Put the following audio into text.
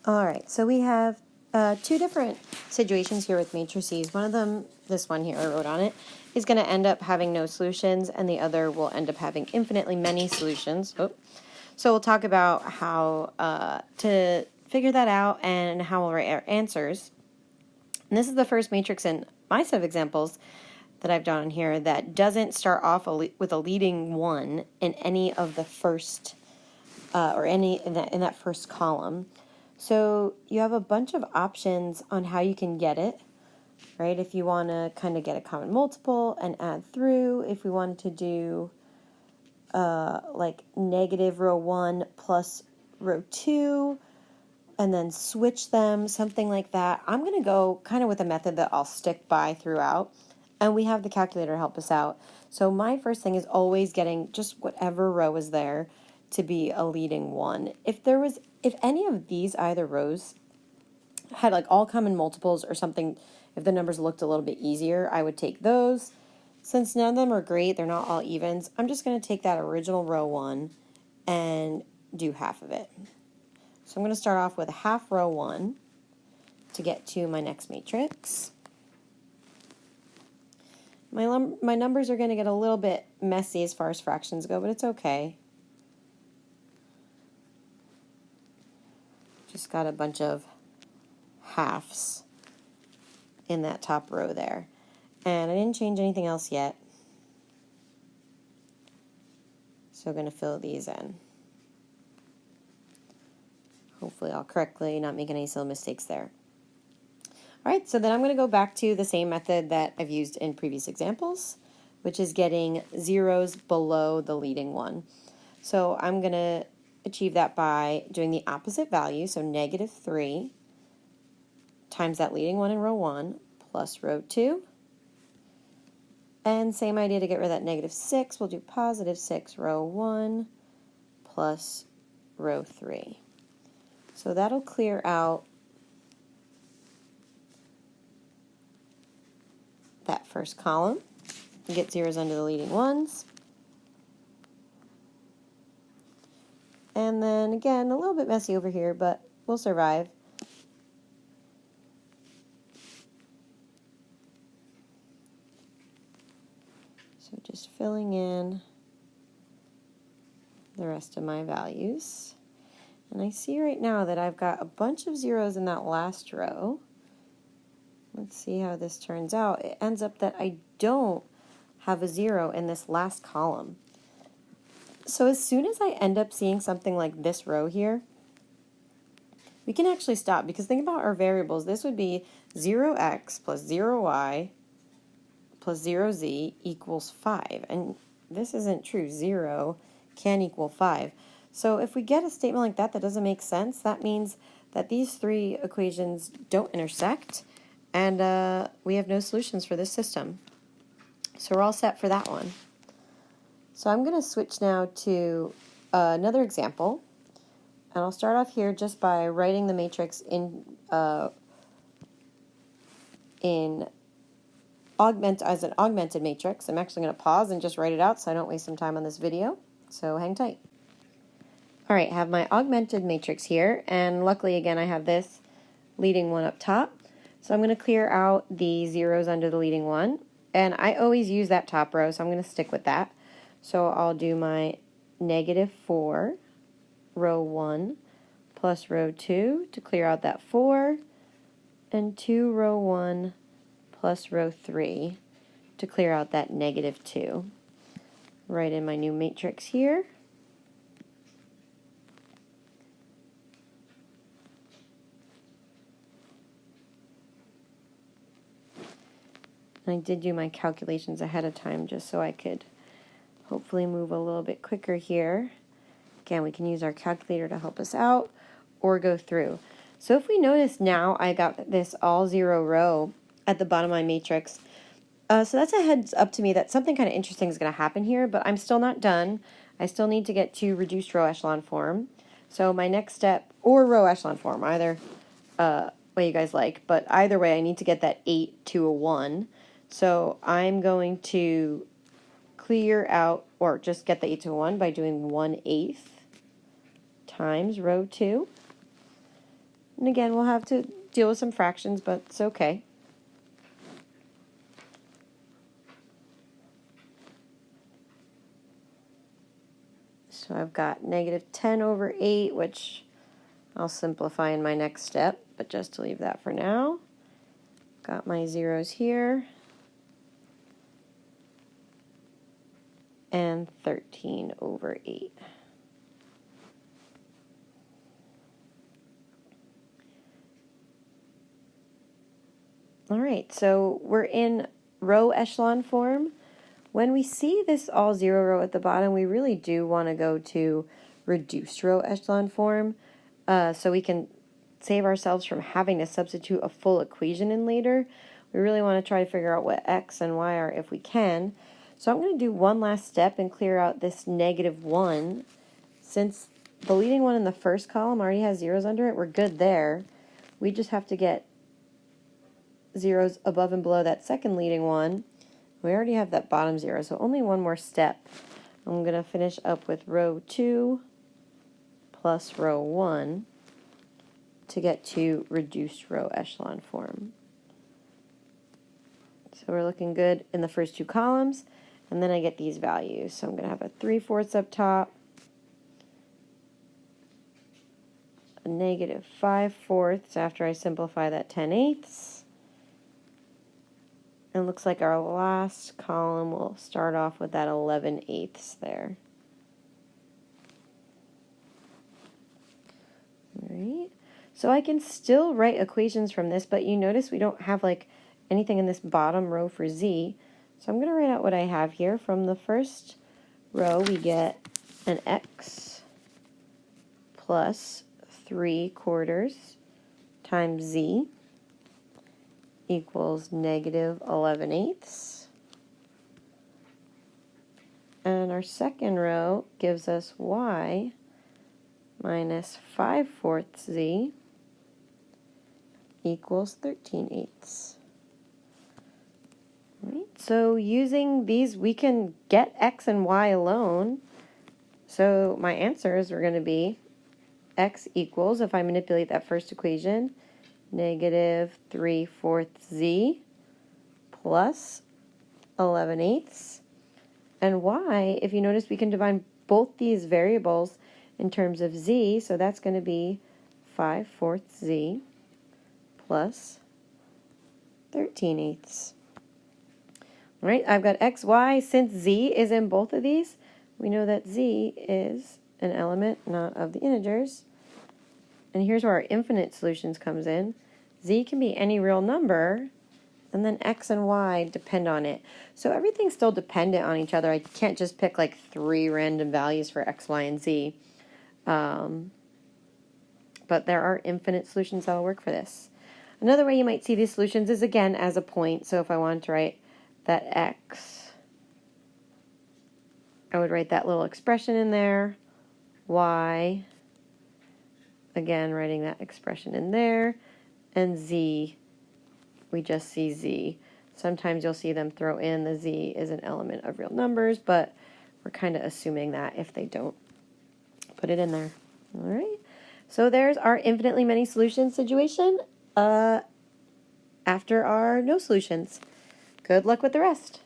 All right, so we have two different situations here with matrices. One of them, this one here I wrote on it, is going to end up having no solutions, and the other will end up having infinitely many solutions. Oh. So we'll talk about how to figure that out and how we'll write our answers. And this is the first matrix in my set of examples that I've done here that doesn't start off with a leading 1 in any of the first, or any in that first column. So you have a bunch of options on how you can get it, right? If you want to kind of get a common multiple and add through, if we wanted to do like negative row 1 plus row 2, and then switch them, something like that. I'm going to go kind of with a method that I'll stick by throughout, and we have the calculator to help us out. So my first thing is always getting just whatever row is there to be a leading 1. If any of these either rows had like all common multiples or something, if the numbers looked a little bit easier, I would take those. Since none of them are great, they're not all evens, I'm just going to take that original row 1 and do half of it. So I'm going to start off with half row 1 to get to my next matrix. My numbers are going to get a little bit messy as far as fractions go, but it's okay. Just got a bunch of halves in that top row there. And I didn't change anything else yet. So I'm going to fill these in. Hopefully I'll correctly not make any silly mistakes there. All right, so then I'm going to go back to the same method that I've used in previous examples, which is getting zeros below the leading 1. So I'm going to achieve that by doing the opposite value, so negative 3 times that leading 1 in row 1 plus row 2. And same idea to get rid of that negative 6, we'll do positive 6 row 1 plus row 3. So that'll clear out that first column. Get zeros under the leading 1s. And then again, a little bit messy over here, but we'll survive. So just filling in the rest of my values. And I see right now that I've got a bunch of zeros in that last row. Let's see how this turns out. It ends up that I don't have a 0 in this last column. So as soon as I end up seeing something like this row here, we can actually stop, because think about our variables. This would be 0x plus 0y plus 0z equals 5. And this isn't true. 0 can equal 5. So if we get a statement like that that doesn't make sense, that means that these three equations don't intersect, and we have no solutions for this system. So we're all set for that one. So I'm going to switch now to another example, and I'll start off here just by writing the matrix as an augmented matrix. I'm actually going to pause and just write it out so I don't waste some time on this video. So hang tight. All right, I have my augmented matrix here, and luckily again I have this leading 1 up top. So I'm going to clear out the zeros under the leading 1, and I always use that top row, so I'm going to stick with that. So I'll do my negative 4 row 1 plus row 2 to clear out that 4, and 2 row 1 plus row 3 to clear out that negative 2. Write in my new matrix here. I did do my calculations ahead of time just so I could hopefully move a little bit quicker here. Again, we can use our calculator to help us out or go through. So if we notice now, I got this all 0 row at the bottom of my matrix. So that's a heads up to me that something kind of interesting is going to happen here, but I'm still not done. I still need to get to reduced row echelon form. So my next step, or row echelon form, either way you guys like, but either way I need to get that 8 to a 1. So I'm going to clear out, or just get the 8 to a 1 by doing 1/8 times row 2. And again, we'll have to deal with some fractions, but it's okay. So I've got negative 10 over 8, which I'll simplify in my next step, but just to leave that for now. Got my zeros here. And 13 over 8. All right, so we're in row echelon form. When we see this all zero row at the bottom, we really do want to go to reduced row echelon form so we can save ourselves from having to substitute a full equation in later. We really want to try to figure out what x and y are if we can. So I'm going to do one last step and clear out this negative 1. Since the leading one in the first column already has zeros under it, we're good there. We just have to get zeros above and below that second leading one. We already have that bottom 0, so only one more step. I'm going to finish up with row 2 plus row 1 to get to reduced row echelon form. So we're looking good in the first two columns, and then I get these values. So I'm going to have a 3/4 up top, a negative 5/4 after I simplify that 10/8. And it looks like our last column will start off with that 11/8 there. All right. So I can still write equations from this, but you notice we don't have like anything in this bottom row for z. So I'm going to write out what I have here. From the first row, we get an x plus 3/4 times z equals negative 11/8. And our second row gives us y minus 5/4 z equals 13/8. Right, so using these, we can get x and y alone. So my answers are going to be x equals, if I manipulate that first equation, negative 3/4 z plus 11/8. And y, if you notice, we can divide both these variables in terms of z, so that's going to be 5/4 z plus 13/8. All right, I've got x, y. Since z is in both of these, we know that z is an element not of the integers. And here's where our infinite solutions comes in. Z can be any real number, and then x and y depend on it. So everything's still dependent on each other. I can't just pick like 3 random values for x, y, and z. But there are infinite solutions that will work for this. Another way you might see these solutions is, again, as a point. So if I wanted to write that x, I would write that little expression in there. Y, again, writing that expression in there. And z, we just see z. Sometimes you'll see them throw in the z is an element of real numbers, but we're kind of assuming that if they don't put it in there. All right. So there's our infinitely many solutions situation after our no solutions. Good luck with the rest.